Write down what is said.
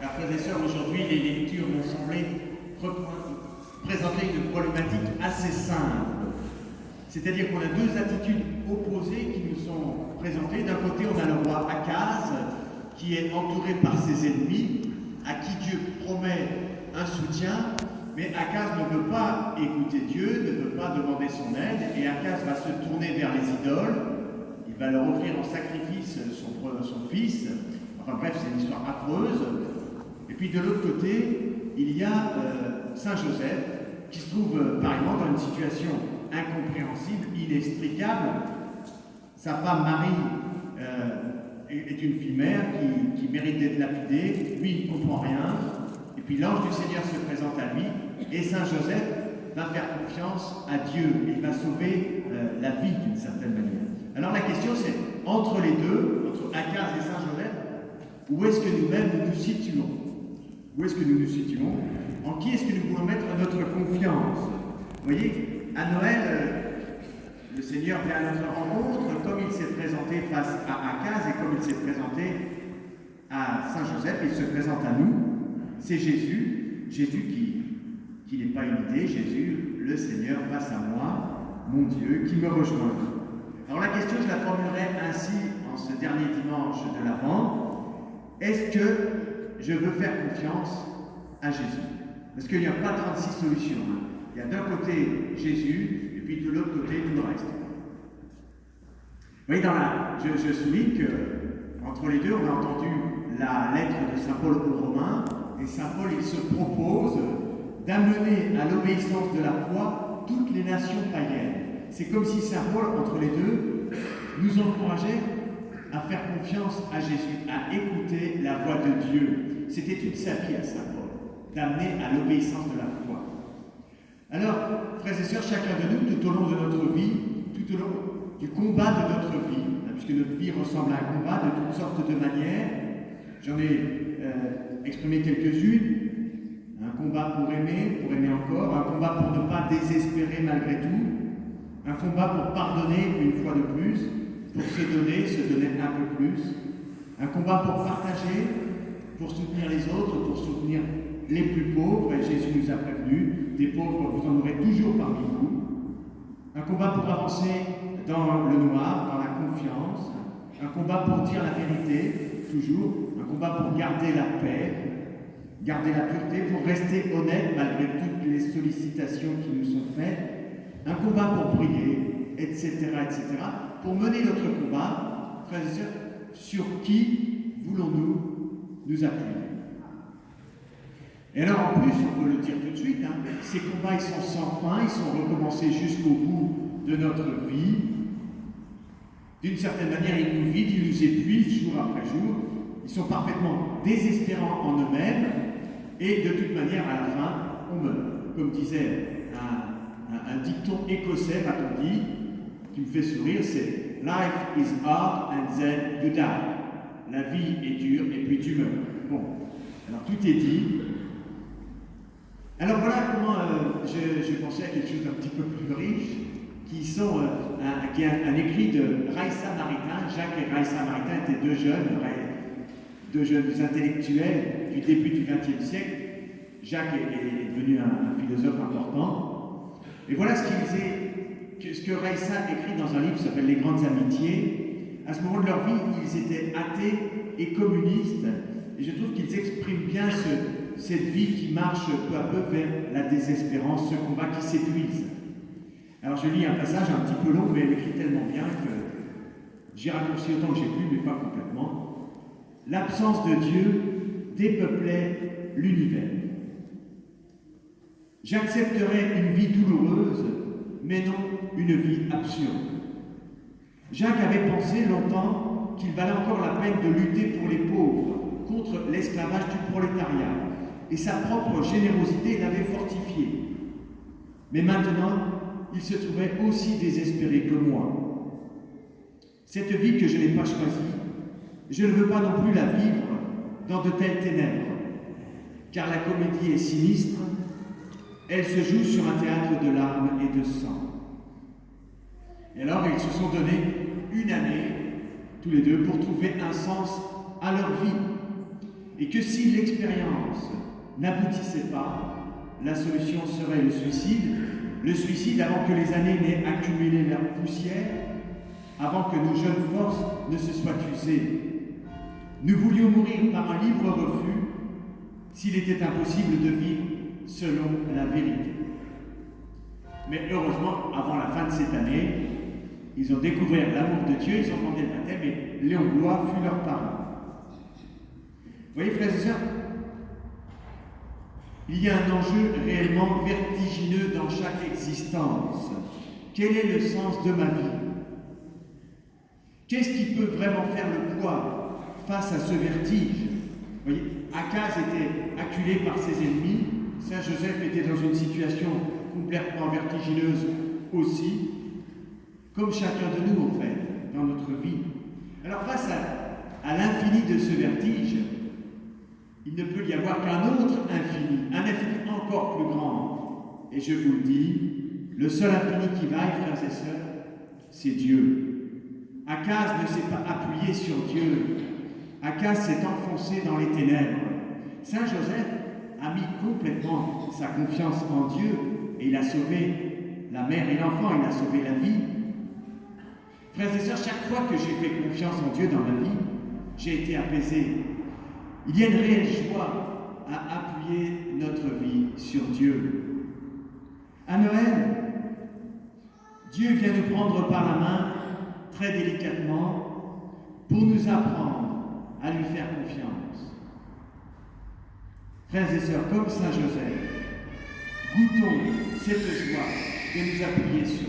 Chers frères et sœurs, aujourd'hui, les lectures m'ont semblé présenter une problématique assez simple. C'est-à-dire qu'on a deux attitudes opposées qui nous sont présentées. D'un côté, on a le roi Akaz, qui est entouré par ses ennemis, à qui Dieu promet un soutien, mais Akaz ne veut pas écouter Dieu, ne veut pas demander son aide, et Akaz va se tourner vers les idoles. Il va leur offrir en sacrifice son fils. Enfin bref, c'est une histoire affreuse. Et puis de l'autre côté, il y a Saint Joseph, qui se trouve apparemment dans une situation incompréhensible, inextricable. Sa femme Marie est une fille mère qui mérite d'être lapidée. Lui, il ne comprend rien. Et puis l'ange du Seigneur se présente à lui. Et Saint Joseph va faire confiance à Dieu. Et il va sauver la vie d'une certaine manière. Alors la question c'est, entre les deux, entre Akaz et Saint Joseph, où est-ce que nous-mêmes nous situons? Où est-ce que nous nous situons? En qui est-ce que nous voulons mettre notre confiance? Vous voyez, à Noël, le Seigneur vient à notre rencontre, comme il s'est présenté face à Akaz et comme il s'est présenté à Saint Joseph, il se présente à nous. C'est Jésus qui n'est pas une idée, Jésus, le Seigneur face à moi, mon Dieu, qui me rejoint. Alors la question, je la formulerai ainsi en ce dernier dimanche de l'Avent. Est-ce que je veux faire confiance à Jésus? Parce qu'il n'y a pas 36 solutions. Il y a d'un côté Jésus, et puis de l'autre côté tout le reste. Vous voyez, je souligne qu'entre les deux, on a entendu la lettre de Saint Paul aux Romains, et Saint Paul, il se propose d'amener à l'obéissance de la foi toutes les nations païennes. C'est comme si Saint Paul, entre les deux, nous encourageait à faire confiance à Jésus, à écouter la voix de Dieu. C'était toute sa vie à Saint Paul, d'amener à l'obéissance de la foi. Alors, frères et sœurs, chacun de nous, tout au long de notre vie, tout au long du combat de notre vie, puisque notre vie ressemble à un combat de toutes sortes de manières, j'en ai exprimé quelques-unes. Un combat pour aimer encore, un combat pour ne pas désespérer malgré tout, un combat pour pardonner une fois de plus, pour se donner un peu plus, un combat pour partager, pour soutenir les autres, pour soutenir les plus pauvres, et Jésus nous a prévenus, des pauvres, vous en aurez toujours parmi vous, un combat pour avancer dans le noir, dans la confiance, un combat pour dire la vérité, toujours, un combat pour garder la paix, garder la pureté, pour rester honnête malgré toutes les sollicitations qui nous sont faites, un combat pour prier, etc., pour mener notre combat, frères et sœurs, sur qui voulons-nous nous appuyer? Et alors en plus, on peut le dire tout de suite, ces combats ils sont sans fin, ils sont recommencés jusqu'au bout de notre vie. D'une certaine manière, ils nous vident, ils nous épuisent jour après jour, ils sont parfaitement désespérants en eux-mêmes, et de toute manière, à la fin, on meurt. Comme disait un dicton écossais, m'a-t-on dit, qui me fait sourire, c'est « Life is hard and then you die ». La vie est dure et puis tu meurs. Bon, alors tout est dit. Alors voilà comment j'ai pensé à quelque chose d'un petit peu plus riche, qui est un écrit de Raissa Maritain. Jacques et Raissa Maritain étaient deux jeunes intellectuels du début du XXe siècle. Jacques est devenu un philosophe important. Et voilà ce que Raissa écrit dans un livre qui s'appelle Les Grandes Amitiés. À ce moment de leur vie, ils étaient athées et communistes. Et je trouve qu'ils expriment bien cette vie qui marche peu à peu vers la désespérance, ce combat qui s'épuise. Alors je lis un passage un petit peu long, mais elle écrit tellement bien que j'ai raccourci autant que j'ai pu, mais pas complètement. L'absence de Dieu dépeuplait l'univers. J'accepterais une vie douloureuse, mais non une vie absurde. Jacques avait pensé longtemps qu'il valait encore la peine de lutter pour les pauvres, contre l'esclavage du prolétariat, et sa propre générosité l'avait fortifié. Mais maintenant, il se trouvait aussi désespéré que moi. Cette vie que je n'ai pas choisie, je ne veux pas non plus la vivre dans de telles ténèbres, car la comédie est sinistre, elle se joue sur un théâtre de larmes et de sang. Et alors, ils se sont donné une année, tous les deux, pour trouver un sens à leur vie. et que si l'expérience n'aboutissait pas, la solution serait le suicide avant que les années n'aient accumulé leur poussière, avant que nos jeunes forces ne se soient usées. Nous voulions mourir par un libre refus s'il était impossible de vivre selon la vérité. Mais heureusement, avant la fin de cette année, ils ont découvert l'amour de Dieu, ils ont demandé le baptême et Léon Blois fut leur parent. Vous voyez, frères et sœurs, il y a un enjeu réellement vertigineux dans chaque existence. Quel est le sens de ma vie? Qu'est-ce qui peut vraiment faire le poids face à ce vertige? Vous voyez, Akaz était acculé par ses ennemis, Saint Joseph était dans une situation complètement vertigineuse aussi, comme chacun de nous en fait, dans notre vie. Alors face à l'infini de ce vertige, il ne peut y avoir qu'un autre infini, un infini encore plus grand. Et je vous le dis, le seul infini qui vaille, frères et sœurs, c'est Dieu. Akaz ne s'est pas appuyé sur Dieu. Akaz s'est enfoncé dans les ténèbres. Saint Joseph a mis complètement sa confiance en Dieu et il a sauvé la mère et l'enfant, il a sauvé la vie. Frères et sœurs, chaque fois que j'ai fait confiance en Dieu dans ma vie, j'ai été apaisé. Il y a une réelle joie à appuyer notre vie sur Dieu. À Noël, Dieu vient nous prendre par la main très délicatement pour nous apprendre à lui faire confiance. Frères et sœurs, comme Saint Joseph, goûtons cette joie de nous appuyer sur